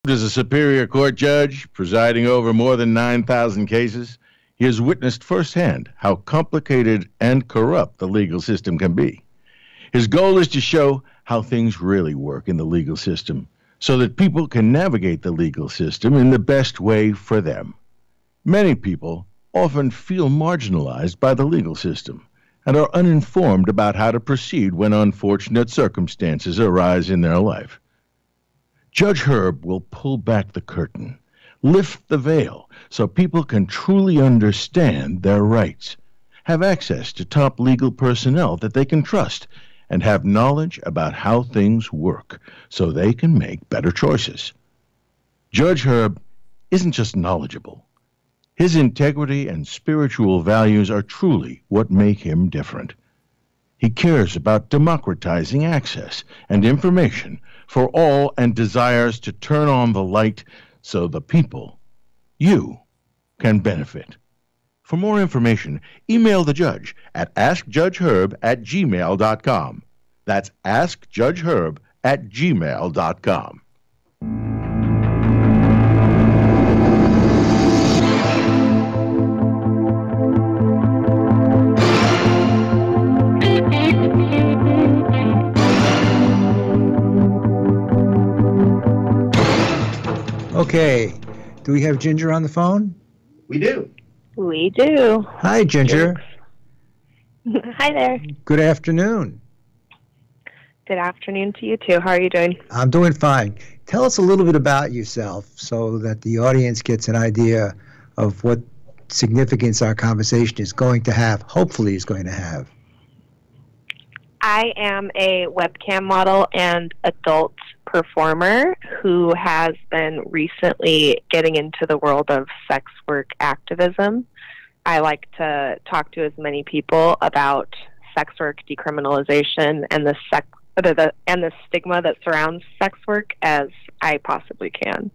As a Superior Court judge presiding over more than 9,000 cases, he has witnessed firsthand how complicated and corrupt the legal system can be. His goal is to show how things really work in the legal system so that people can navigate the legal system in the best way for them. Many people often feel marginalized by the legal system and are uninformed about how to proceed when unfortunate circumstances arise in their life. Judge Herb will pull back the curtain, lift the veil, so people can truly understand their rights, have access to top legal personnel that they can trust, and have knowledge about how things work so they can make better choices. Judge Herb isn't just knowledgeable. His integrity and spiritual values are truly what make him different. He cares about democratizing access and information for all and desires to turn on the light so the people, you, can benefit. For more information, email the judge at askjudgeherb@gmail.com. That's askjudgeherb@gmail.com. Okay, do we have Ginger on the phone? We do. We do. Hi, Ginger. Hi there. Good afternoon. Good afternoon to you too. How are you doing? I'm doing fine. Tell us a little bit about yourself so that the audience gets an idea of what significance our conversation is going to have, hopefully is going to have. I am a webcam model and adult performer who has been recently getting into the world of sex work activism. I like to talk to as many people about sex work decriminalization and the stigma that surrounds sex work as I possibly can.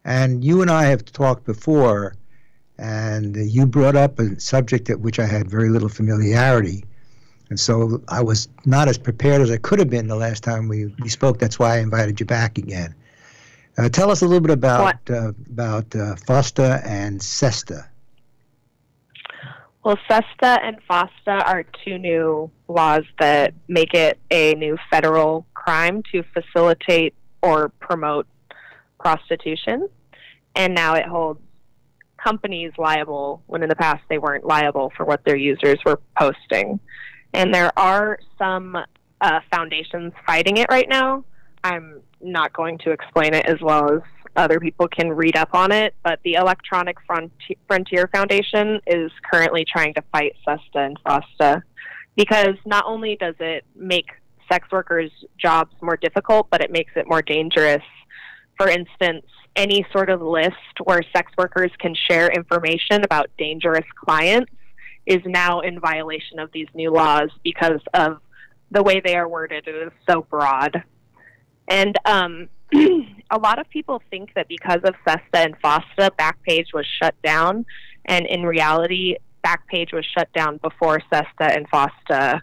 And you and I have talked before, and you brought up a subject at which I had very little familiarity. And so I was not as prepared as I could have been the last time we spoke. That's why I invited you back again. Tell us a little bit about FOSTA and SESTA. Well, SESTA and FOSTA are two new laws that make it a new federal crime to facilitate or promote prostitution. And now it holds companies liable when in the past they weren't liable for what their users were posting. And there are some foundations fighting it right now. I'm not going to explain it as well as other people can read up on it, but the Electronic Frontier Foundation is currently trying to fight SESTA and FOSTA because not only does it make sex workers' jobs more difficult, but it makes it more dangerous. For instance, any sort of list where sex workers can share information about dangerous clients is now in violation of these new laws because of the way they are worded. It is so broad. And a lot of people think that because of SESTA and FOSTA, Backpage was shut down. And in reality, Backpage was shut down before SESTA and FOSTA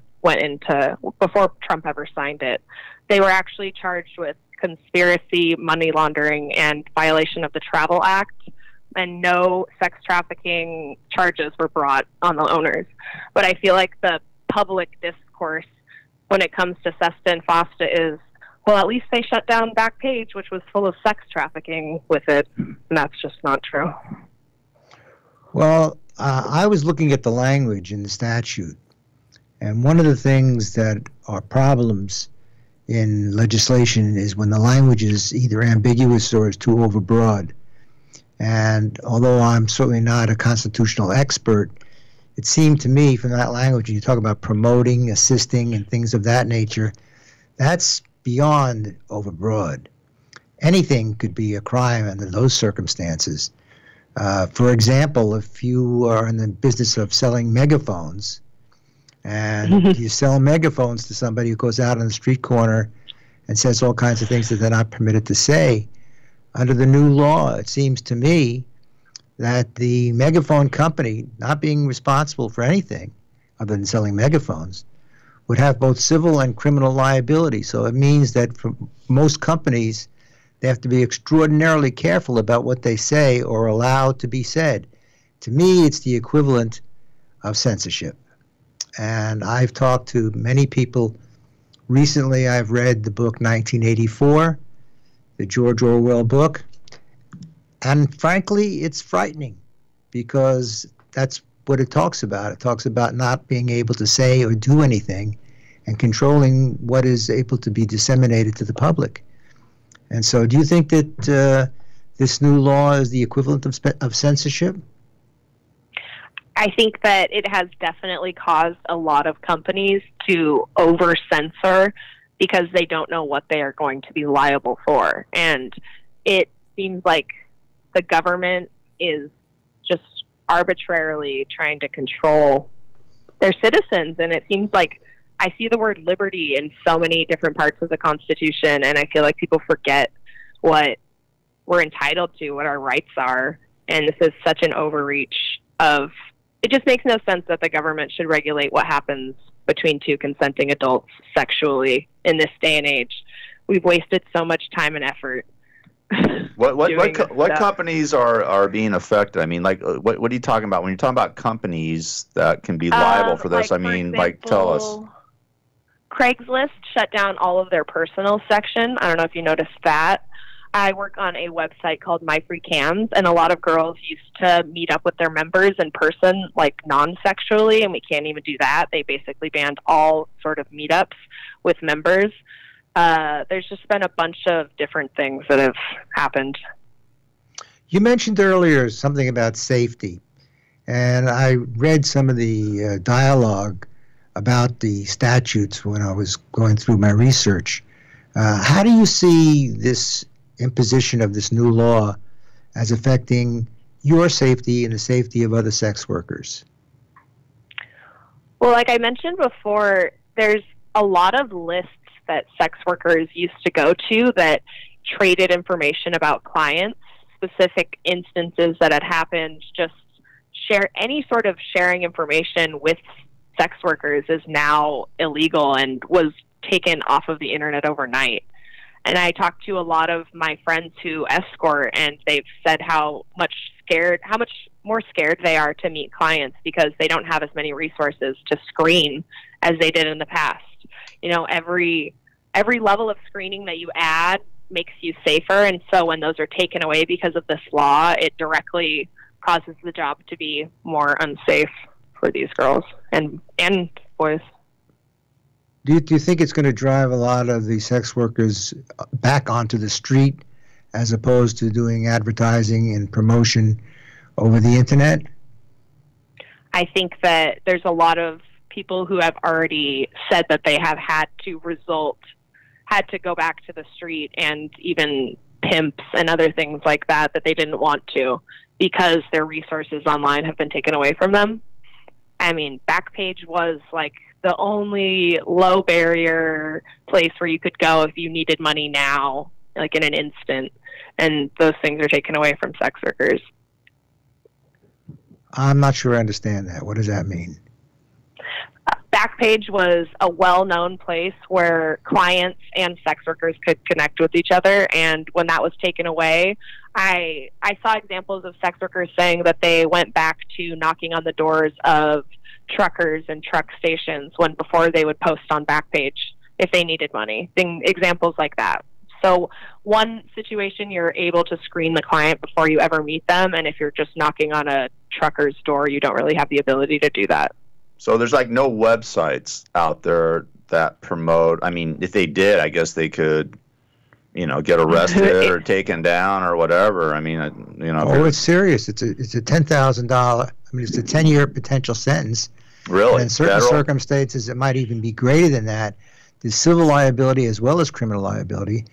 before Trump ever signed it. They were actually charged with conspiracy, money laundering, and violation of the Travel Act. And no sex trafficking charges were brought on the owners. But I feel like the public discourse when it comes to SESTA and FOSTA is, well, at least they shut down Backpage, which was full of sex trafficking with it. And that's just not true. Well, I was looking at the language in the statute. And one of the things that are problems in legislation is when the language is either ambiguous or is too overbroad. And although I'm certainly not a constitutional expert, it seemed to me from that language, when you talk about promoting, assisting, and things of that nature, that's beyond overbroad. Anything could be a crime under those circumstances. For example, if you are in the business of selling megaphones, and you sell megaphones to somebody who goes out on the street corner and says all kinds of things that they're not permitted to say, under the new law, it seems to me that the megaphone company, not being responsible for anything other than selling megaphones, would have both civil and criminal liability. So it means that for most companies, They have to be extraordinarily careful about what they say or allow to be said. To me, it's the equivalent of censorship. And I've talked to many people. Recently, I've read the book 1984, the George Orwell book. And frankly, it's frightening because that's what it talks about. It talks about not being able to say or do anything and controlling what is able to be disseminated to the public. And so do you think that this new law is the equivalent of censorship? I think that it has definitely caused a lot of companies to over-censor because they don't know what they are going to be liable for. And it seems like the government is just arbitrarily trying to control their citizens. And it seems like I see the word liberty in so many different parts of the Constitution, and I feel like people forget what we're entitled to, what our rights are. And this is such an overreach of, it just makes no sense that the government should regulate what happens between two consenting adults sexually in this day and age. We've wasted so much time and effort. What companies are being affected? I mean, like, what are you talking about when you're talking about companies that can be liable for this? Like, I mean, example, tell us. Craigslist shut down all of their personal section. I don't know if you noticed that. I work on a website called My Free Cams, and a lot of girls used to meet up with their members in person, like non-sexually, and we can't even do that. They basically banned all sort of meetups with members. There's just been a bunch of different things that have happened. You mentioned earlier something about safety, and I read some of the dialogue about the statutes when I was going through my research. How do you see this imposition of this new law as affecting your safety and the safety of other sex workers? Well, like I mentioned before, there's a lot of lists that sex workers used to go to that traded information about clients, specific instances that had happened, just any sort of sharing information with sex workers is now illegal and was taken off of the internet overnight. And I talked to a lot of my friends who escort, and they've said how much more scared they are to meet clients because they don't have as many resources to screen as they did in the past. You know, every level of screening that you add makes you safer, and so when those are taken away because of this law, it directly causes the job to be more unsafe for these girls and boys. Do you think it's going to drive a lot of the sex workers back onto the street as opposed to doing advertising and promotion over the internet? I think that there's a lot of people who have already said that they have had to go back to the street, and even pimps and other things like that they didn't want to because their resources online have been taken away from them. I mean, Backpage was like the only low barrier place where you could go if you needed money now, like in an instant. And those things are taken away from sex workers. I'm not sure I understand that. What does that mean? Backpage was a well-known place where clients and sex workers could connect with each other. And when that was taken away, I saw examples of sex workers saying that they went back to knocking on the doors of truckers and truck stations when before they would post on Backpage if they needed money. Examples like that. So one situation, you're able to screen the client before you ever meet them. And if you're just knocking on a trucker's door, you don't really have the ability to do that. So there's like no websites out there that promote. I mean, if they did, I guess they could, get arrested or taken down or whatever. I mean, Oh, it's serious. It's a $10,000. I mean, it's a 10-year potential sentence. Really? And in certain Federal? circumstances, it might even be greater than that. There's civil liability as well as criminal liability.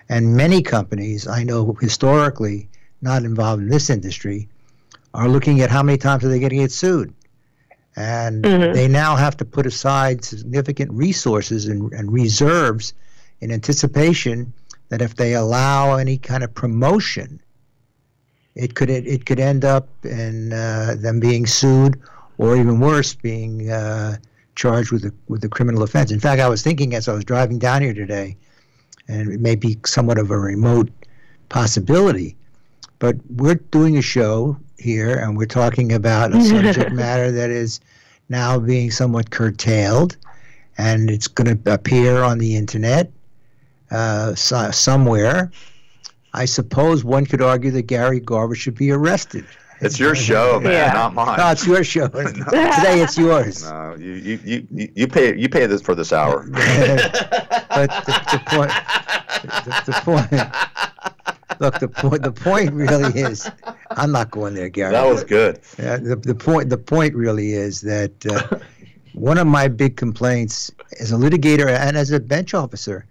And many companies, I know historically not involved in this industry, are looking at how many times are they going to get sued. And they now have to put aside significant resources and reserves in anticipation that if they allow any kind of promotion, it could end up in them being sued, or even worse, being charged with a criminal offense. In fact, I was thinking as I was driving down here today, and it may be somewhat of a remote possibility. But we're doing a show here, and we're talking about a subject matter that is now being somewhat curtailed, and it's going to appear on the internet somewhere. I suppose one could argue that Gary Garver should be arrested. It's your show, man, not mine. No, it's your show. Today it's yours. No, you pay this for this hour. But the point really is, I'm not going there, Gary. That was good. The point really is that one of my big complaints as a litigator and as a bench officer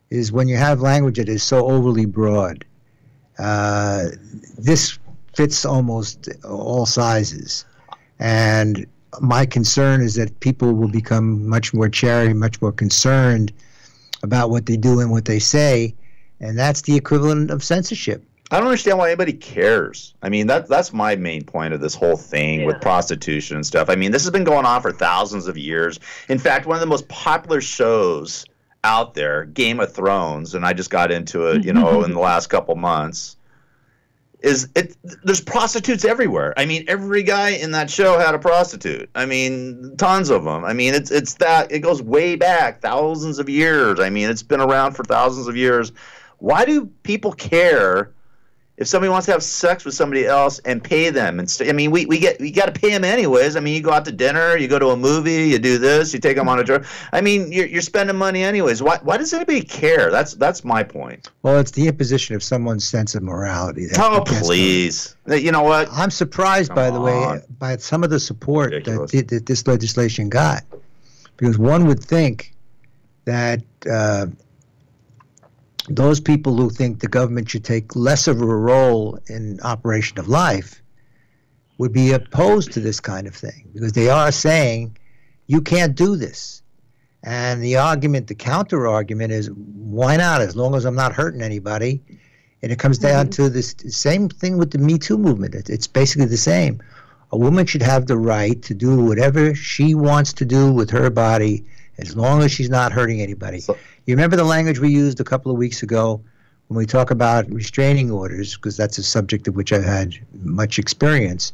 is when you have language that is so overly broad. This fits almost all sizes. And my concern is that people will become much more chary, much more concerned about what they do and what they say, and that's the equivalent of censorship. I don't understand why anybody cares. I mean, that's my main point of this whole thing with prostitution and stuff. I mean, this has been going on for thousands of years. In fact, one of the most popular shows out there, Game of Thrones, and I just got into it, in the last couple months, there's prostitutes everywhere. I mean, every guy in that show had a prostitute. I mean, tons of them. I mean, it goes way back, thousands of years. I mean, it's been around for thousands of years. Why do people care if somebody wants to have sex with somebody else and pay them? I mean, we got to pay them anyways. I mean, you go out to dinner, you go to a movie, you do this, you take them on a trip. I mean, you're spending money anyways. Why does anybody care? That's my point. Well, it's the imposition of someone's sense of morality. Oh, please. You know what? I'm surprised, by the way, by some of the support that this legislation got. Because one would think that those people who think the government should take less of a role in operation of life would be opposed to this kind of thing, because they are saying you can't do this. And the counter argument is, why not, as long as I'm not hurting anybody? And it comes down to this same thing with the Me Too movement. It's basically the same. A woman should have the right to do whatever she wants to do with her body as long as she's not hurting anybody. You remember the language we used a couple of weeks ago when we talk about restraining orders, because that's a subject of which I've had much experience.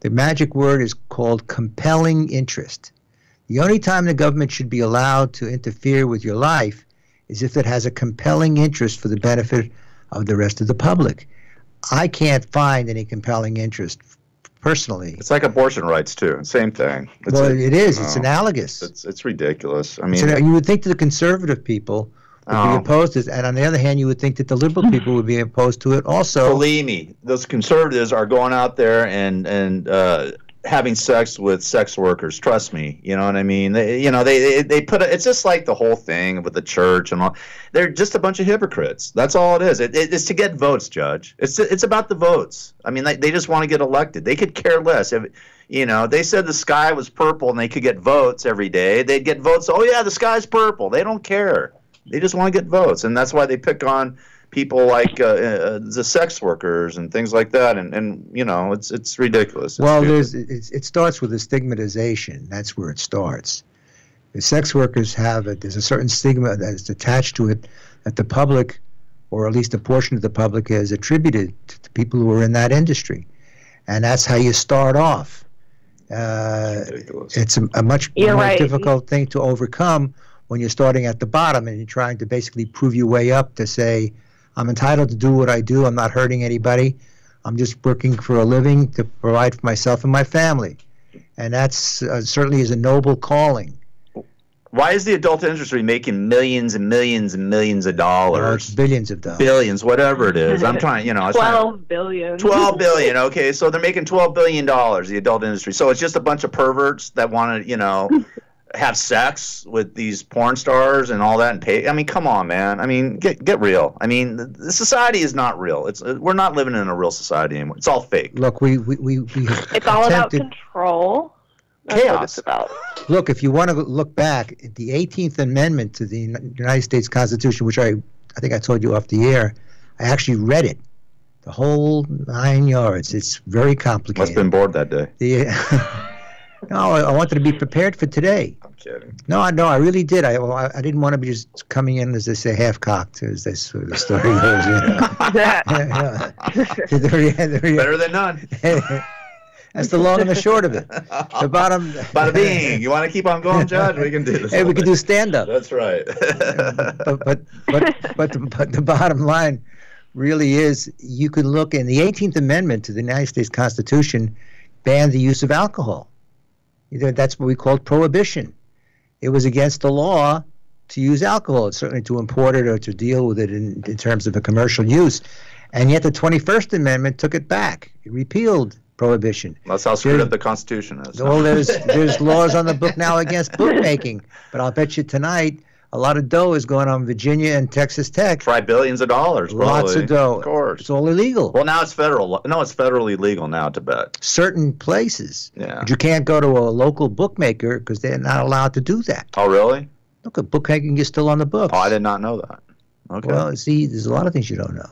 The magic word is called compelling interest. The only time the government should be allowed to interfere with your life is if it has a compelling interest for the benefit of the rest of the public. I can't find any compelling interest personally. It's like abortion rights too. Same thing. It is. It's analogous. It's ridiculous. I mean, you would think that the conservative people would be opposed to it, and on the other hand, you would think that the liberal people would be opposed to it also. Believe me, those conservatives are going out there and having sex with sex workers. Trust me. You know what I mean? They put it's just like the whole thing with the church and all. They're just a bunch of hypocrites. That's all it is. It's to get votes, Judge. It's about the votes. I mean, they just want to get elected. They could care less. If they said the sky was purple and they could get votes every day, they'd get votes. Oh yeah, the sky's purple. They don't care. They just want to get votes, and that's why they pick on people like the sex workers and things like that, and it's ridiculous. It starts with a stigmatization. That's where it starts. The sex workers there's a certain stigma that's attached to it that the public, or at least a portion of the public, has attributed to people who are in that industry, and that's how you start off. It's a much more difficult thing to overcome when you're starting at the bottom and you're trying to basically prove your way up to say, I'm entitled to do what I do. I'm not hurting anybody. I'm just working for a living to provide for myself and my family. And that's certainly is a noble calling. Why is the adult industry making millions and millions and millions of dollars? It's billions of dollars. Billions, whatever it is. I'm trying, 12 billion. 12 billion, okay. So they're making $12 billion, the adult industry. So it's just a bunch of perverts that want to, have sex with these porn stars and all that and pay. I mean, come on, man. I mean, get real. I mean, the society is not real. We're not living in a real society anymore. It's all fake. Look, we it's all about control. That's chaos. what it's about. Look, if you want to look back at the 18th Amendment to the United States Constitution, which I think I told you off the air, I actually read it, the whole 9 yards. It's very complicated. Must have been bored that day. No, I wanted to be prepared for today. I'm kidding. No, I really did. I didn't want to be just coming in, as they say, half-cocked, as this sort of story goes. Better than none. That's the long and the short of it. The bottom. Bada bing. You want to keep on going, Judge? We can do this. Hey, we can do stand-up. That's right. but the bottom line really is, you can look in the 18th Amendment to the United States Constitution, banned the use of alcohol. That's what we called prohibition. It was against the law to use alcohol, certainly to import it or to deal with it in terms of a commercial use. And yet the 21st Amendment took it back. It repealed prohibition. That's how screwed up the Constitution is. Well, there's laws on the book now against bookmaking, but I'll bet you tonight a lot of dough is going on Virginia and Texas Tech. Try billions of dollars, probably. Lots of dough. Of course. It's all illegal. Well, now it's federal. No, it's federally legal now to bet. Certain places. Yeah. But you can't go to a local bookmaker because they're not allowed to do that. Oh, really? Look, at bookmaking is still on the books. Oh, I did not know that. Okay. Well, see, there's a lot of things you don't know.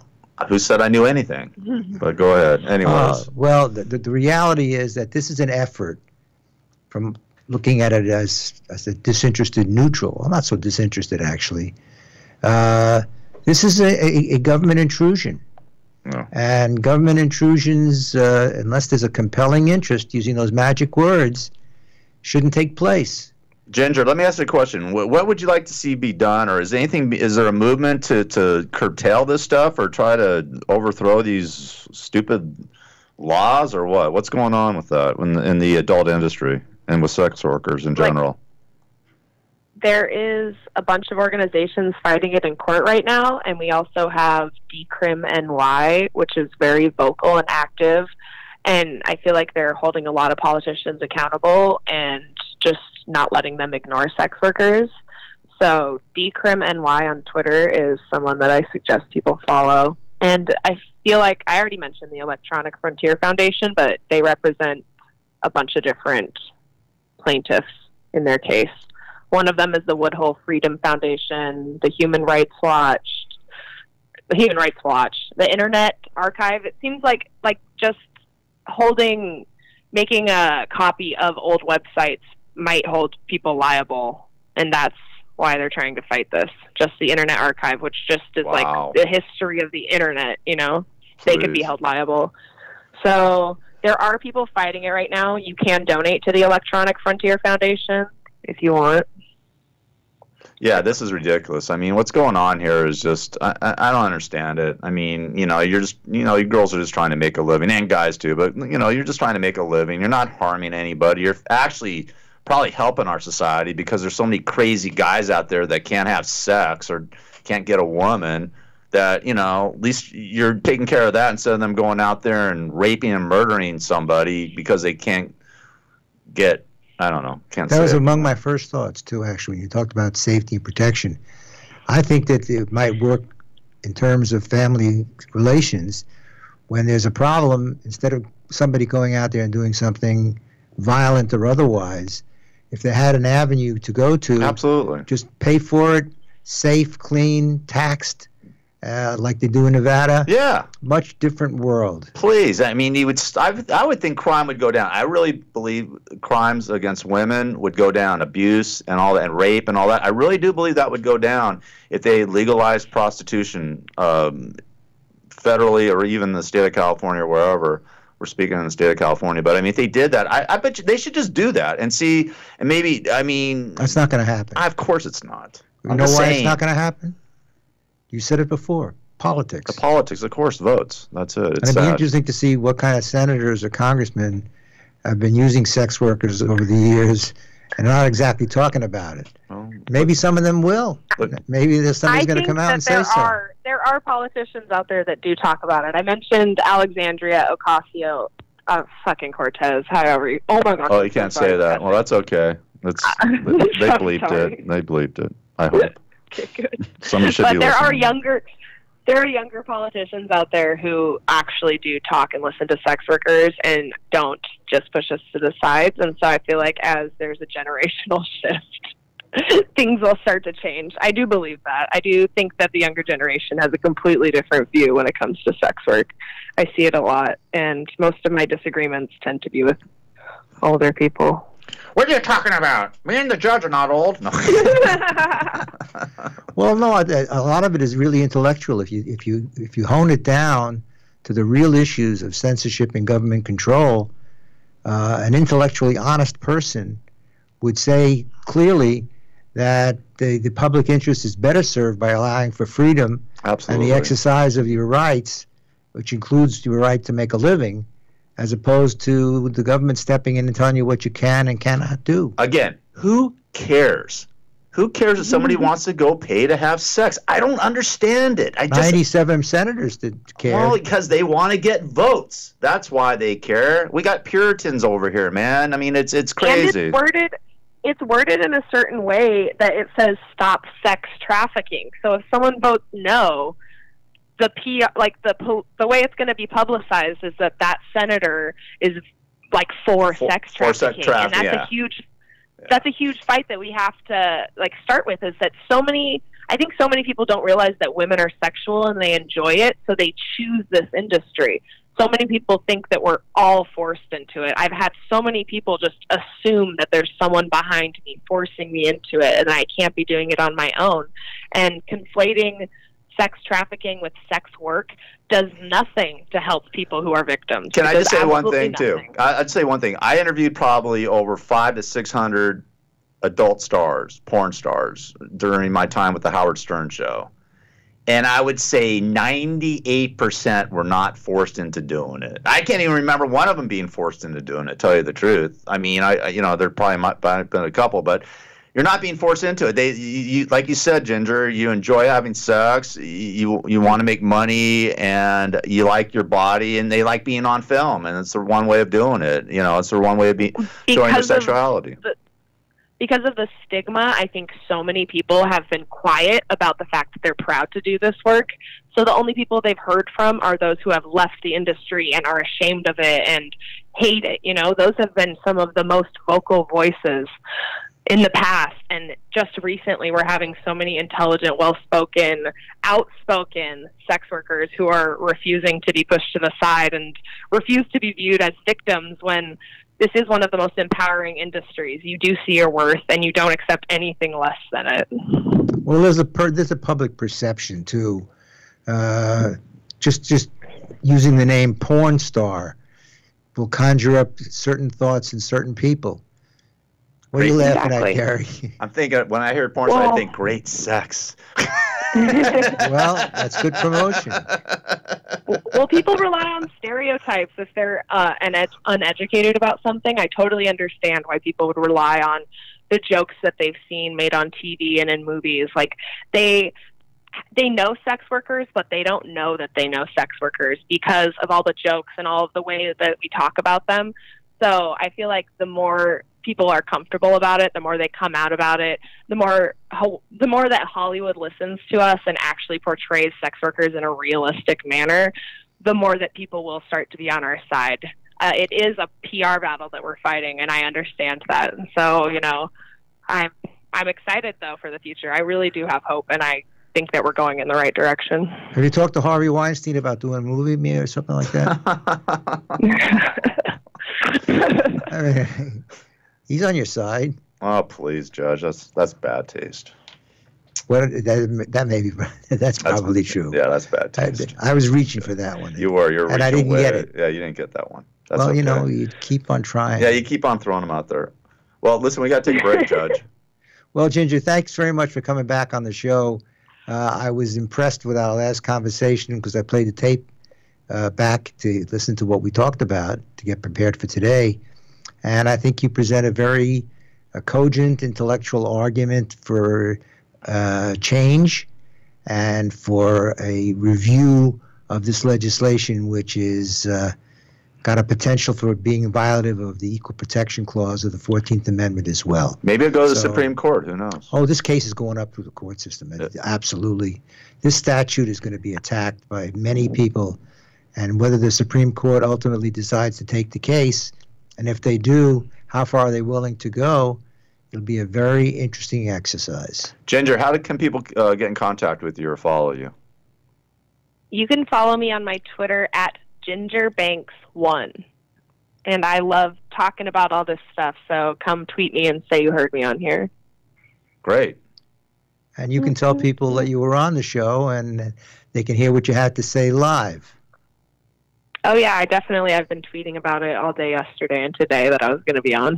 Who said I knew anything? But go ahead. Anyways. Well, the reality is that this is an effort from looking at it as a disinterested neutral. Well, not so disinterested, actually. This is a government intrusion. No. And government intrusions, unless there's a compelling interest, using those magic words, shouldn't take place. Ginger, let me ask you a question. What would you like to see be done, or is there a movement to curtail this stuff or try to overthrow these stupid laws, or what? What's going on with that in the adult industry and with sex workers in general? There is a bunch of organizations fighting it in court right now, and we also have Decrim NY, which is very vocal and active, and I feel like they're holding a lot of politicians accountable and just not letting them ignore sex workers. So Decrim NY on Twitter is someone that I suggest people follow. And I feel like I already mentioned the Electronic Frontier Foundation, but they represent a bunch of different plaintiffs in their case. One of them is the Woodhull Freedom Foundation, the Human Rights Watch, the Internet Archive. It seems like just making a copy of old websites might hold people liable, and that's why they're trying to fight this. Just the Internet Archive, which just is like the history of the Internet, they could be held liable. So there are people fighting it right now. You can donate to the Electronic Frontier Foundation if you want. Yeah, this is ridiculous. I mean, what's going on here is just, I don't understand it. I mean, you're just, you girls are just trying to make a living, and guys too, but, you're just trying to make a living. You're not harming anybody. You're actually probably helping our society because there's so many crazy guys out there that can't have sex or can't get a woman that, at least you're taking care of that instead of them going out there and raping and murdering somebody because they can't get, I don't know. That was among my first thoughts, too, actually, when you talked about safety and protection. I think that it might work in terms of family relations when there's a problem, instead of somebody going out there and doing something violent or otherwise, if they had an avenue to go to, absolutely, just pay for it, safe, clean, taxed, like they do in Nevada. Yeah, much different world. Please, I mean, I would think crime would go down. I really believe crimes against women would go down, abuse and all that, and rape and all that. I really do believe that would go down if they legalized prostitution federally or even the state of California or wherever. We're speaking in the state of California, but I mean, if they did that, I bet you they should just do that and see. And maybe, I mean, that's not going to happen. Of course, it's not. You know why it's not going to happen? You said it before. Politics. The politics, of course, votes. That's it. It's sad. It'd be interesting to see what kind of senators or congressmen have been using sex workers over the years and not exactly talking about it. Well, maybe some of them will. Maybe somebody's going to come out and say so. There are politicians out there that do talk about it. I mentioned Alexandria Ocasio, fucking Cortez, however. Oh my God. Oh, you can't say that. Well, that's okay. They bleeped it. They bleeped it. I hope. Okay, good. Somebody should be listening. There are younger politicians out there who actually do talk and listen to sex workers and don't just push us to the sides. And so I feel like as there's a generational shift, things will start to change. I do believe that. I do think that the younger generation has a completely different view when it comes to sex work. I see it a lot, and most of my disagreements tend to be with older people. What are you talking about? Me and the judge are not old. No. Well, no, a lot of it is really intellectual. If you hone it down to the real issues of censorship and government control, an intellectually honest person would say clearly that the public interest is better served by allowing for freedom and the exercise of your rights, which includes your right to make a living, as opposed to the government stepping in and telling you what you can and cannot do. Again, who cares? Who cares if somebody wants to go pay to have sex? I don't understand it. 97 senators did care. Well, because they want to get votes. That's why they care. We got Puritans over here, man. I mean, it's crazy. And it's worded in a certain way that it says stop sex trafficking. So if someone votes no, the way it's going to be publicized is that senator is like for sex trafficking, and that's a huge. That's a huge fight that we have to start with. Is that I think so many people don't realize that women are sexual and they enjoy it, so they choose this industry. So many people think that we're all forced into it. I've had so many people just assume that there's someone behind me forcing me into it, and I can't be doing it on my own. And conflating sex trafficking with sex work does nothing to help people who are victims. Can I just say one thing, too? I'd say one thing. I interviewed probably over 500 to 600 adult stars, porn stars, during my time with the Howard Stern Show. And I would say 98% were not forced into doing it. I can't even remember one of them being forced into doing it, to tell you the truth. I mean, there probably might have been a couple, but you're not being forced into it. You like you said, Ginger, you enjoy having sex, you want to make money, and you like your body, and they like being on film, and it's their one way of doing it. It's their one way of showing their sexuality. Because of the stigma, I think so many people have been quiet about the fact that they're proud to do this work. So the only people they've heard from are those who have left the industry and are ashamed of it and hate it. Those have been some of the most vocal voices in the past, and just recently we're having so many intelligent, well-spoken, outspoken sex workers who are refusing to be pushed to the side and refuse to be viewed as victims when this is one of the most empowering industries. You do see your worth, and you don't accept anything less than it. Well, there's a public perception too. Just using the name porn star will conjure up certain thoughts in certain people. What are you laughing at, Gary? I'm thinking, when I hear porn star, I think great sex. Well, that's good promotion. Well, people rely on stereotypes if they're uneducated about something. I totally understand why people would rely on the jokes that they've seen made on TV and in movies. Like they know sex workers, but they don't know that they know sex workers because of all the jokes and all of the ways that we talk about them. So I feel like the more people are comfortable about it, the more they come out about it, the more that Hollywood listens to us and actually portrays sex workers in a realistic manner, the more that people will start to be on our side. It is a PR battle that we're fighting, and I understand that. And so, I'm excited though for the future. I really do have hope, and I think that we're going in the right direction. Have you talked to Harvey Weinstein about doing a movie with me or something like that? I mean, he's on your side. Oh, please, Judge. That's bad taste. Well, that may be. That's probably true. Yeah, that's bad taste. I was reaching for that one. You were. And I didn't get it. Yeah, you didn't get that one. That's well, okay. You keep on trying. Yeah, you keep on throwing them out there. Well, listen, we got to take a break, Judge. Well, Ginger, thanks very much for coming back on the show. I was impressed with our last conversation because I played the tape back to listen to what we talked about to get prepared for today. And I think you present a very cogent intellectual argument for change and for a review of this legislation, which is got a potential for being violative of the Equal Protection Clause of the 14th Amendment as well. Maybe it'll go to the Supreme Court. Who knows? Oh, this case is going up through the court system. Absolutely. This statute is going to be attacked by many people. And whether the Supreme Court ultimately decides to take the case, and if they do, how far are they willing to go? It'll be a very interesting exercise. Ginger, how can people get in contact with you or follow you? You can follow me on my Twitter at GingerBanks1. And I love talking about all this stuff. So come tweet me and say you heard me on here. Great. And you can tell people that you were on the show and they can hear what you had to say live. Oh, yeah, I've been tweeting about it all day yesterday and today that I was going to be on.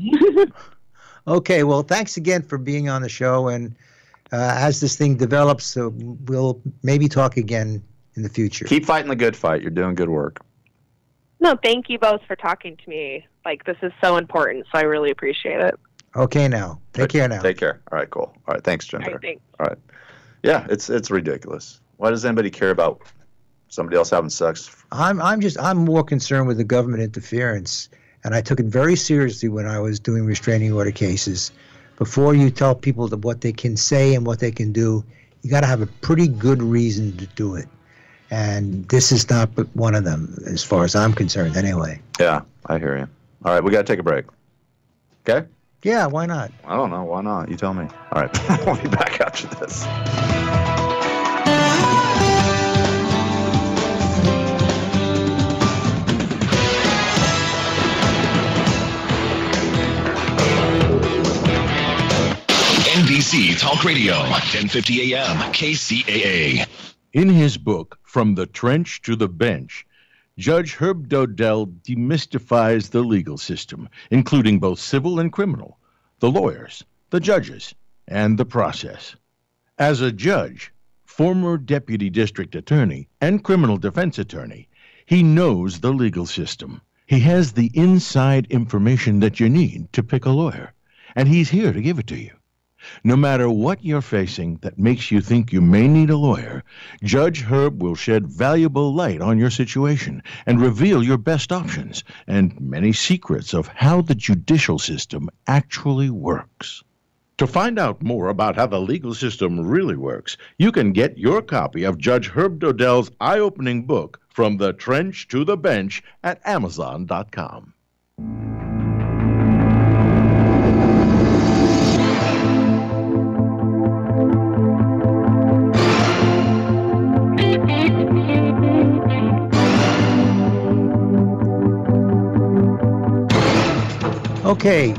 Okay, well, thanks again for being on the show. And as this thing develops, we'll maybe talk again in the future. Keep fighting the good fight. You're doing good work. No, thank you both for talking to me. Like, this is so important, so I really appreciate it. Okay, now. Take care now. Take care. All right, cool. All right, thanks, Jennifer. All right, thanks. All right. Yeah, it's ridiculous. Why does anybody care about somebody else having sex? I'm more concerned with the government interference, and I took it very seriously when I was doing restraining order cases. Before you tell people what they can say and what they can do, you got to have a pretty good reason to do it. And this is not one of them, as far as I'm concerned, anyway. Yeah, I hear you. All right, we got to take a break. Okay? Yeah, why not? I don't know. Why not? You tell me. All right. We'll be back after this. NBC Talk Radio, 1050 AM, KCAA. In his book, From the Trench to the Bench, Judge Herb Dodell demystifies the legal system, including both civil and criminal, the lawyers, the judges, and the process. As a judge, former deputy district attorney, and criminal defense attorney, he knows the legal system. He has the inside information that you need to pick a lawyer, and he's here to give it to you. No matter what you're facing that makes you think you may need a lawyer, Judge Herb will shed valuable light on your situation and reveal your best options and many secrets of how the judicial system actually works. To find out more about how the legal system really works, you can get your copy of Judge Herb Dodell's eye-opening book, From the Trench to the Bench, at Amazon.com. Okay,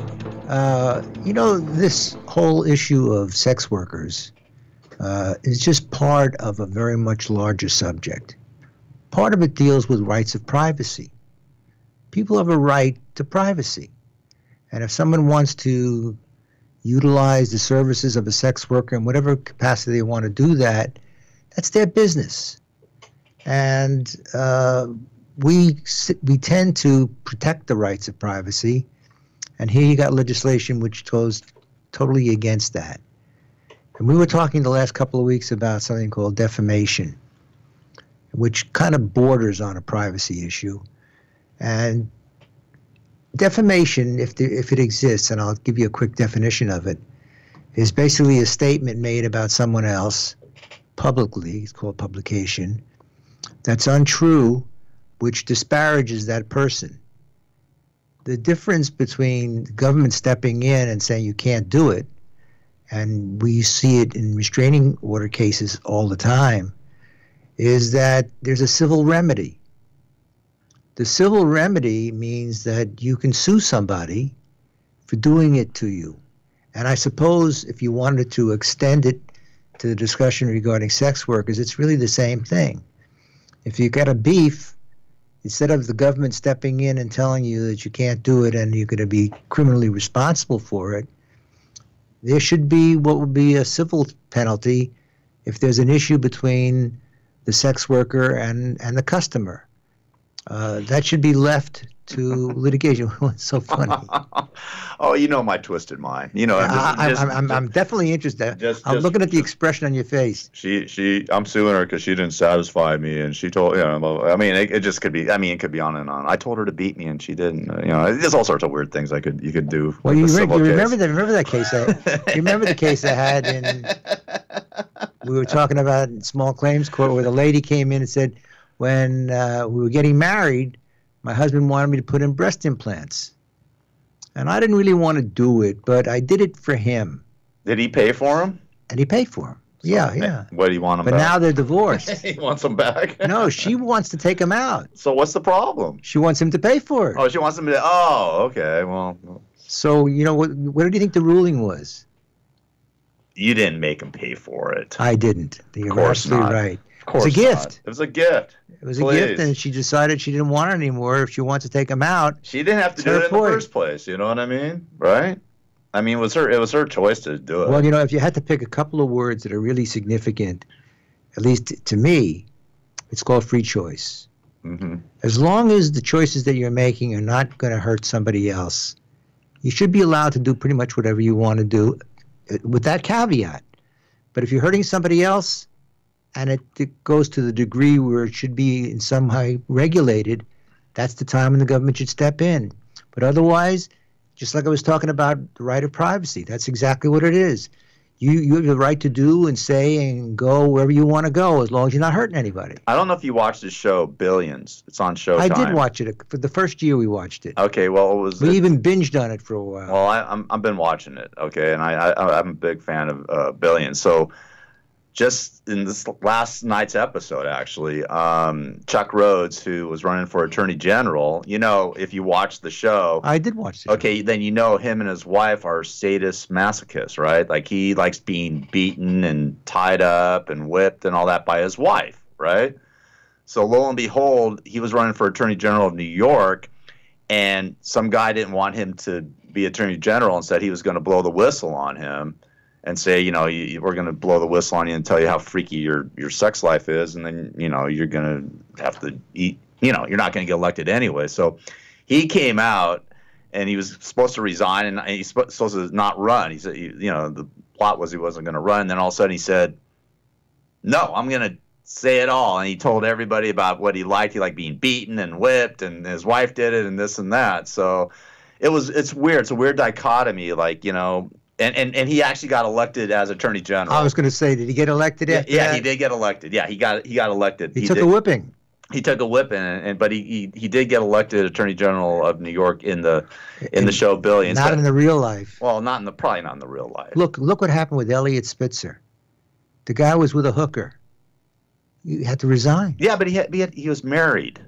this whole issue of sex workers is just part of a very much larger subject. Part of it deals with rights of privacy. People have a right to privacy. And if someone wants to utilize the services of a sex worker in whatever capacity they want to do that, that's their business. And we tend to protect the rights of privacy. And here you got legislation which goes totally against that. And we were talking the last couple of weeks about something called defamation, which kind of borders on a privacy issue. And defamation, if it exists, and I'll give you a quick definition of it, is basically a statement made about someone else publicly, it's called publication, that's untrue, which disparages that person. The difference between the government stepping in and saying you can't do it, and we see it in restraining order cases all the time, is that there's a civil remedy. The civil remedy means that you can sue somebody for doing it to you. And I suppose if you wanted to extend it to the discussion regarding sex workers, it's really the same thing. If you got a beef, instead of the government stepping in and telling you that you can't do it and you're going to be criminally responsible for it, there should be what would be a civil penalty if there's an issue between the sex worker and the customer. That should be left to litigation. It's so funny. Oh, you know my twisted mind. I'm definitely interested. I'm looking at the expression on your face. I'm suing her because she didn't satisfy me, and she told, I mean, it just could be. I mean, it could be on and on. I told her to beat me, and she didn't. There's all sorts of weird things you could do. Well, you remember that case? You remember the case I had in? We were talking about in small claims court where the lady came in and said, when we were getting married, my husband wanted me to put in breast implants. And I didn't really want to do it, but I did it for him. Did he pay for them? And he paid for them. Yeah. What do you want them But back? now they're divorced. He wants them back. No, she wants to take him out. So what's the problem? She wants him to pay for it. Oh, she wants them to. Oh, okay. Well, So, what do you think the ruling was? you didn't make him pay for it. I didn't. You're course absolutely not. right. Of course, It was a gift. not. It was a gift. It was a Please. gift, and she decided she didn't want it anymore. If she wants to take him out, She didn't have to It's do her it in the point. first place. You know what I mean? Right? I mean, it was her choice to do it. well, if you had to pick a couple of words that are really significant, at least to me, it's called free choice. hmm As long as the choices that you're making are not going to hurt somebody else, you should be allowed to do pretty much whatever you want to do, with that caveat. But if you're hurting somebody else, and it goes to the degree where it should be in some way regulated, that's the time when the government should step in. But otherwise, just like I was talking about the right of privacy, that's exactly what it is. You have the right to do and say and go wherever you want to go, as long as you're not hurting anybody. I don't know if you watched the show Billions. It's on Showtime. I did watch it. For the first year we watched it. Okay, well, it was. We even binged on it for a while. Well, I've been watching it. Okay, and I'm a big fan of Billions. So, just in this last night's episode, actually, Chuck Rhodes, who was running for Attorney General, if you watch the show, I did watch it. okay, then him and his wife are sadist masochists, right? Like he likes being beaten and tied up and whipped and all that by his wife, right? So lo and behold, he was running for Attorney General of New York, and some guy didn't want him to be Attorney General and said he was going to blow the whistle on him and say, we're going to blow the whistle on you and tell you how freaky your sex life is, and then, you're going to have to eat, you're not going to get elected anyway. So he came out, and he was supposed to resign, and he's supposed to not run. He said, the plot was he wasn't going to run, and then all of a sudden he said, no, I'm going to say it all, and he told everybody about what he liked. He liked being beaten and whipped, and his wife did it, and this and that. So it's weird. It's a weird dichotomy, like, And he actually got elected as Attorney General. I was going to say, did he get elected after Yeah, that? he did get elected. Yeah, he got elected. He took a whipping. He took a whipping, but he did get elected Attorney General of New York in the show Billions. Not in the real life. Well, probably not in the real life. Look what happened with Elliot Spitzer. The guy was with a hooker. You had to resign. Yeah, but he was married.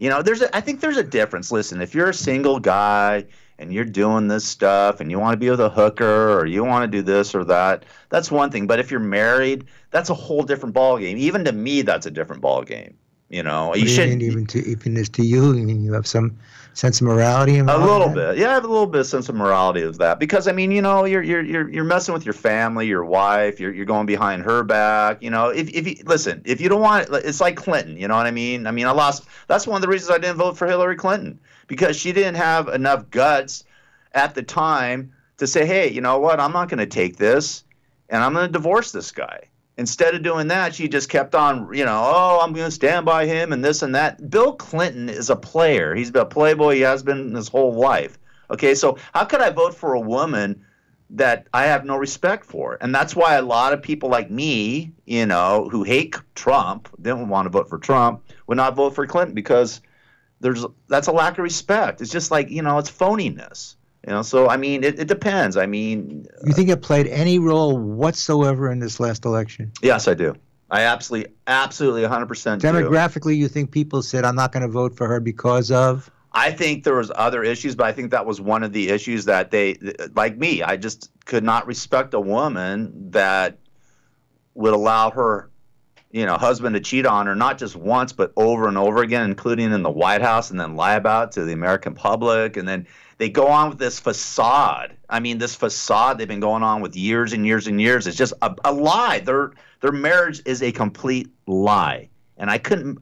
I think there's a difference. Listen, if you're a single guy and you're doing this stuff and you want to be with a hooker or you want to do this or that, that's one thing. But if you're married, that's a whole different ballgame. Even to me, that's a different ballgame. You shouldn't. Even as to you, you have some sense of morality involved. A little bit, yeah, I have a little bit of sense of morality of that because you're messing with your family, your wife, you're going behind her back. If you don't want it, it's like Clinton. You know what I mean? That's one of the reasons I didn't vote for Hillary Clinton, because she didn't have enough guts at the time to say, hey, you know what? I'm not going to take this, and I'm going to divorce this guy. Instead of doing that, she just kept on, I'm going to stand by him and this and that. Bill Clinton is a player. He's been a playboy. He has been his whole life. Okay, so how could I vote for a woman that I have no respect for? And that's why a lot of people like me, who hate Trump, didn't want to vote for Trump, would not vote for Clinton because that's a lack of respect. It's just like, it's phoniness. So, it depends. You think it played any role whatsoever in this last election? Yes, I do. I absolutely 100% do. Demographically, you think people said, I'm not going to vote for her because of? I think there was other issues, but I think that was one of the issues that they, like me, I just could not respect a woman that would allow her, husband to cheat on her, not just once, but over and over again, including in the White House, and then lie about it to the American public. And then they go on with this facade. This facade they've been going on with years and years and years. It's just a lie. Their marriage is a complete lie. And I couldn't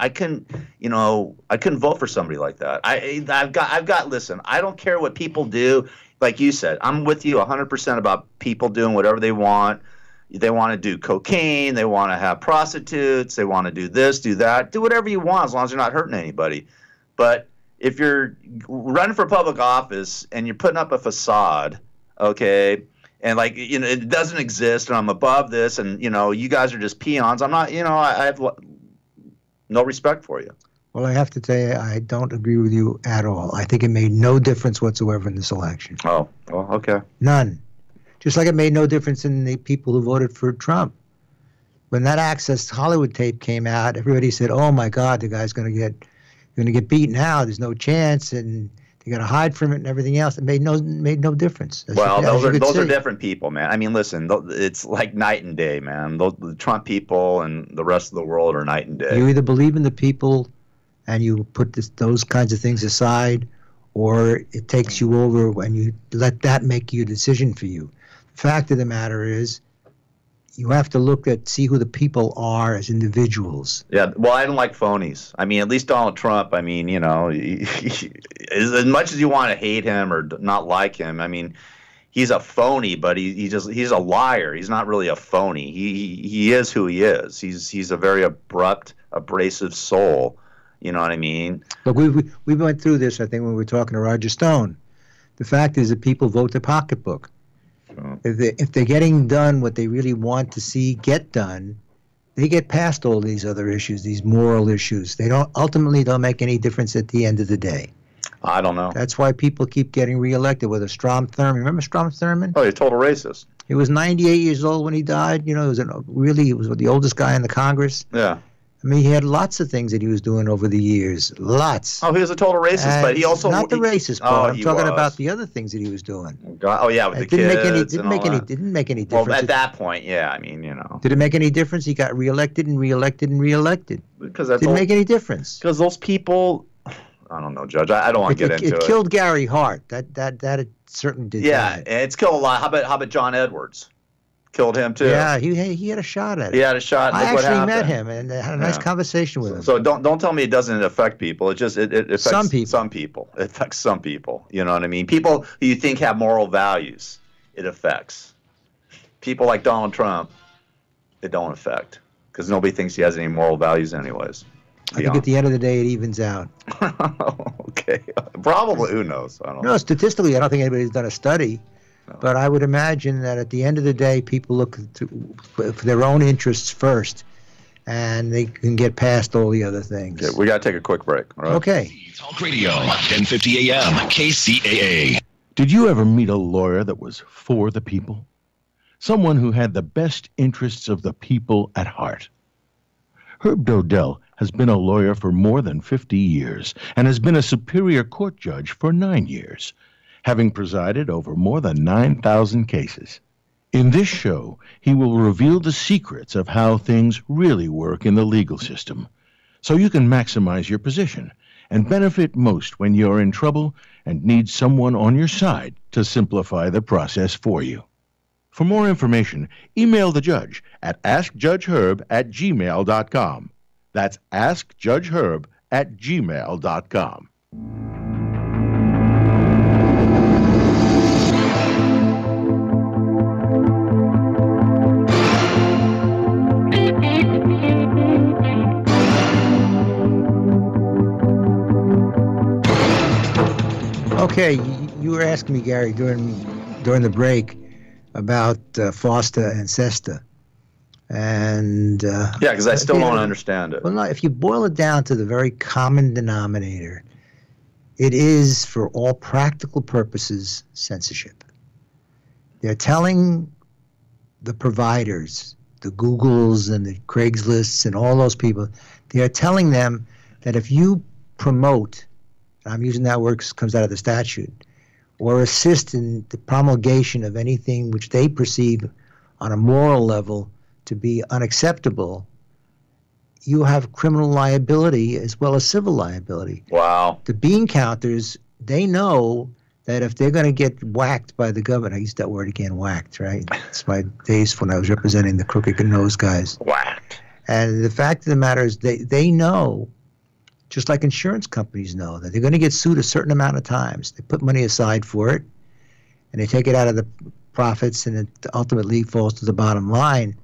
vote for somebody like that. I've got. Listen, I don't care what people do. Like you said, I'm with you 100% about people doing whatever they want. They want to do cocaine. They want to have prostitutes. They want to do this, do that. Do whatever you want as long as you're not hurting anybody. But if you're running for public office and you're putting up a facade, okay, and it doesn't exist, and I'm above this, and you guys are just peons, I'm not, I have no respect for you. Well, I have to tell you, I don't agree with you at all. I think it made no difference whatsoever in this election. Oh, well, okay. None. Just like it made no difference in the people who voted for Trump. when that Access Hollywood tape came out, everybody said, "Oh my God, the guy's going to get beaten out. There's no chance, and they got to hide from it and everything else." It made no difference. Well, those are different people, man. I mean, listen, it's like night and day, man. The Trump people and the rest of the world are night and day. You either believe in the people, and you put those kinds of things aside, or it takes you over and you let that make your decision for you. The fact of the matter is, you have to see who the people are as individuals. Yeah, well, I don't like phonies. I mean, at least Donald Trump, I mean, as much as you want to hate him or not like him, I mean, he's a phony, but he's a liar. He's not really a phony. He is who he is. He's a very abrupt, abrasive soul. You know what I mean? But we went through this, I think, when we were talking to Roger Stone. The fact is that people vote their pocketbook. Sure. If they're getting done what they really want to see get done, they get past all these other issues, these moral issues. They ultimately don't make any difference at the end of the day. I don't know. That's why people keep getting reelected. Whether Strom Thurmond, remember Strom Thurmond? Oh, he's a total racist. He was 98 years old when he died. He was the oldest guy in the Congress. Yeah. I mean, he had lots of things that he was doing over the years. Lots. Oh, he was a total racist, but he also not the racist part. I'm talking was. about the other things that he was doing. Oh yeah, with the kids. Didn't make any difference. Well, at that point, yeah. I mean, Did it make any difference? He got reelected and reelected and reelected. Because didn't make any difference. Because those people, I don't know, Judge. I don't want to get into it. It killed Gary Hart. That it certainly did. Yeah, and it's killed a lot. How about John Edwards? Killed him too. Yeah, he had a shot at it. He had a shot. I actually met him and had a nice conversation with him. So don't tell me it doesn't affect people. It affects some people. Some people. It affects some people. You know what I mean? People who you think have moral values, it affects. People like Donald Trump, it don't affect because nobody thinks he has any moral values, anyways. I think at the end of the day, it evens out. Okay, probably. Who knows? I don't know. No, statistically, I don't think anybody's done a study. But I would imagine that at the end of the day, people look for their own interests first, and they can get past all the other things. Okay, we got to take a quick break. All right? Okay. Talk Radio, 1050 AM, KCAA. Did you ever meet a lawyer that was for the people? Someone who had the best interests of the people at heart? Herb Dodell has been a lawyer for more than 50 years and has been a Superior Court judge for 9 years, having presided over more than 9,000 cases. In this show, he will reveal the secrets of how things really work in the legal system, so you can maximize your position and benefit most when you're in trouble and need someone on your side to simplify the process for you. For more information, email the judge at askjudgeherb@gmail.com. That's askjudgeherb@gmail.com. Okay, you were asking me, Gary, during the break about FOSTA and SESTA. And yeah, because I still don't understand it. Well, no, if you boil it down to the very common denominator, it is, for all practical purposes, censorship. They're telling the providers, the Googles and the Craigslists and all those people, they are telling them that if you promote, and I'm using that word because it comes out of the statute, or assist in the promulgation of anything which they perceive on a moral level to be unacceptable, you have criminal liability as well as civil liability. Wow. The bean counters, they know that if they're going to get whacked by the government, I used that word again, whacked, right? It's my days when I was representing the crooked nose guys. Whacked. And the fact of the matter is they know, just like insurance companies know, that they're going to get sued a certain amount of times. They put money aside for it, and they take it out of the profits, and it ultimately falls to the bottom line.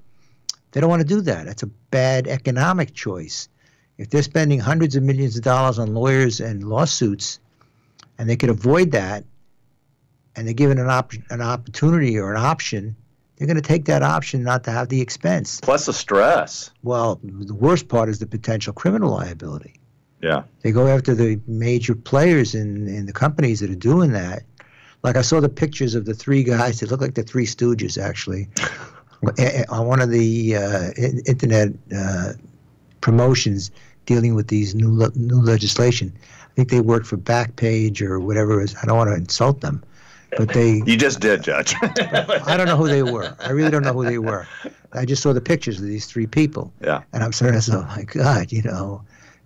They don't want to do that. That's a bad economic choice. If they're spending hundreds of millions of dollars on lawyers and lawsuits, and they could avoid that, and they're given an opportunity or an option, they're going to take that option not to have the expense. Plus the stress. Well, the worst part is the potential criminal liability. Yeah. They go after the major players in the companies that are doing that. Like I saw the pictures of the three guys. They look like the Three Stooges, actually, On one of the internet promotions dealing with these new legislation, I think they worked for Backpage or whatever it is. I don't want to insult them, but they. You just did, Judge. I don't know who they were. I really don't know who they were. I just saw the pictures of these three people. Yeah. And I'm sort of so, oh my God,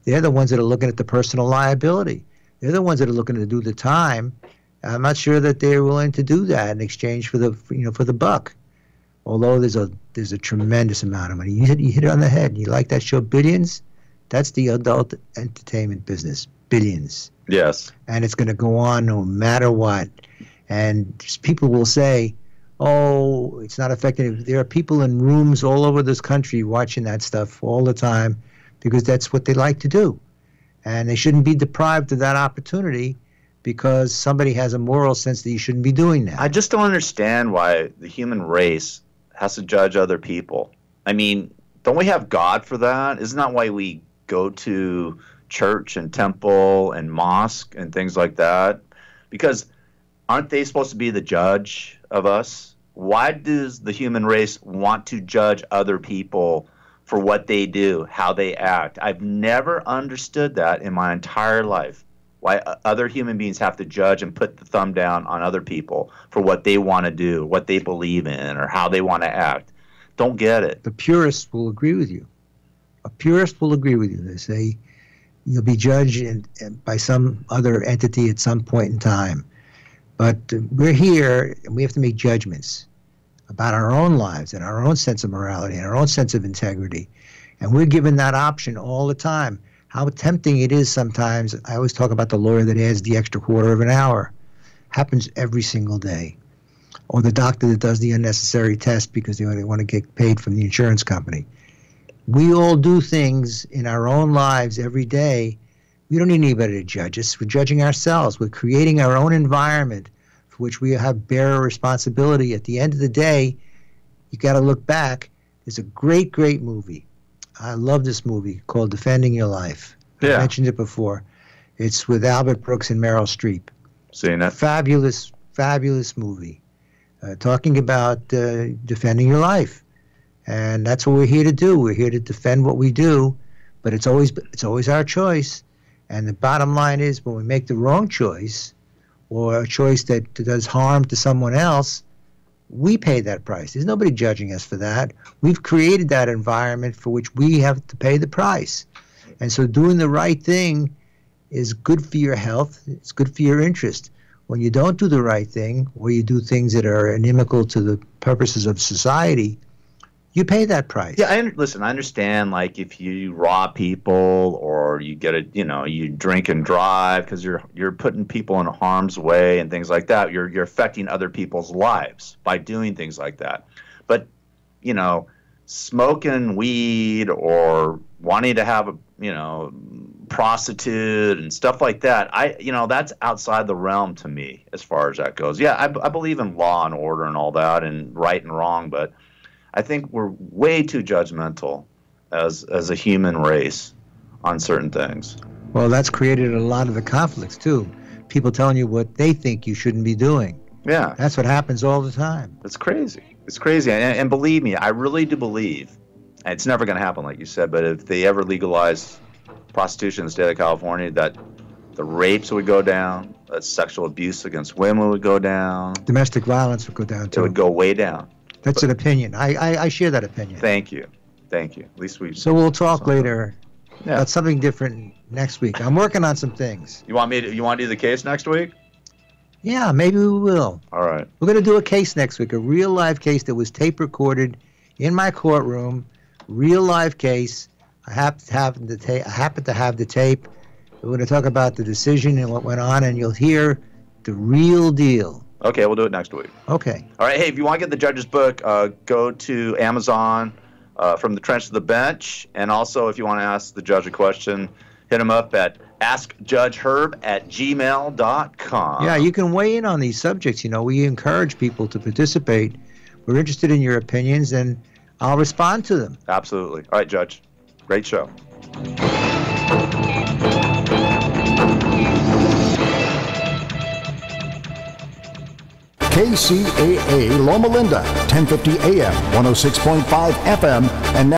they're the ones that are looking at the personal liability. They're the ones that are looking to do the time. I'm not sure that they're willing to do that in exchange for the for the buck. Although there's a tremendous amount of money. You hit it on the head. You like that show Billions? That's the adult entertainment business. Billions. Yes. And it's going to go on no matter what. And just people will say, oh, it's not effective. There are people in rooms all over this country watching that stuff all the time because that's what they like to do. And they shouldn't be deprived of that opportunity because somebody has a moral sense that you shouldn't be doing that. I just don't understand why the human race has to judge other people. I mean, don't we have God for that? Isn't that why we go to church and temple and mosque and things like that? Because aren't they supposed to be the judge of us? Why does the human race want to judge other people for what they do, how they act? I've never understood that in my entire life. Why other human beings have to judge and put the thumb down on other people for what they want to do, what they believe in, or how they want to act. Don't get it. The purists will agree with you. A purist will agree with you. They say you'll be judged by some other entity at some point in time. But we're here, and we have to make judgments about our own lives and our own sense of morality and our own sense of integrity. And we're given that option all the time. How tempting it is sometimes. I always talk about the lawyer that adds the extra quarter of an hour. Happens every single day. Or the doctor that does the unnecessary test because they want to get paid from the insurance company. We all do things in our own lives every day. We don't need anybody to judge us. We're judging ourselves. We're creating our own environment for which we have bearer responsibility. At the end of the day, you got to look back. There's a great, great movie. I love this movie called Defending Your Life. Yeah. I mentioned it before. It's with Albert Brooks and Meryl Streep. Seen that? Fabulous, fabulous movie. Talking about defending your life. And that's what we're here to do. We're here to defend what we do, but it's always our choice. And the bottom line is when we make the wrong choice or a choice that does harm to someone else, we pay that price. There's nobody judging us for that. We've created that environment for which we have to pay the price. And so doing the right thing is good for your health. It's good for your interest. When you don't do the right thing, or you do things that are inimical to the purposes of society, you pay that price. Yeah, listen, I understand, like, if you rob people or you you drink and drive because you're putting people in harm's way and things like that. You're affecting other people's lives by doing things like that. But, smoking weed or wanting to have a, prostitute and stuff like that, that's outside the realm to me as far as that goes. Yeah, I believe in law and order and all that and right and wrong, but I think we're way too judgmental as a human race on certain things. Well, that's created a lot of the conflicts, too. People telling you what they think you shouldn't be doing. Yeah. That's what happens all the time. It's crazy. It's crazy. And believe me, I really do believe, and it's never going to happen like you said, but if they ever legalize prostitution in the state of California, that the rapes would go down, that sexual abuse against women would go down. Domestic violence would go down, too. It would go way down. That's an opinion. I share that opinion. Thank you. At least we. So we'll talk later Yeah. about something different next week. I'm working on some things. You want to do the case next week? Yeah, maybe we will. All right. We're going to do a case next week, a real live case that was tape recorded in my courtroom. Real live case. I happen to have the tape. We're going to talk about the decision and what went on, and you'll hear the real deal. Okay, we'll do it next week. Okay. All right. Hey, if you want to get the judge's book, go to Amazon, From the Trench to the Bench. And also, if you want to ask the judge a question, hit him up at askjudgeherb@gmail.com. Yeah, you can weigh in on these subjects. We encourage people to participate. We're interested in your opinions, and I'll respond to them. Absolutely. All right, Judge. Great show. KCAA Loma Linda, 1050 AM, 106.5 FM, and now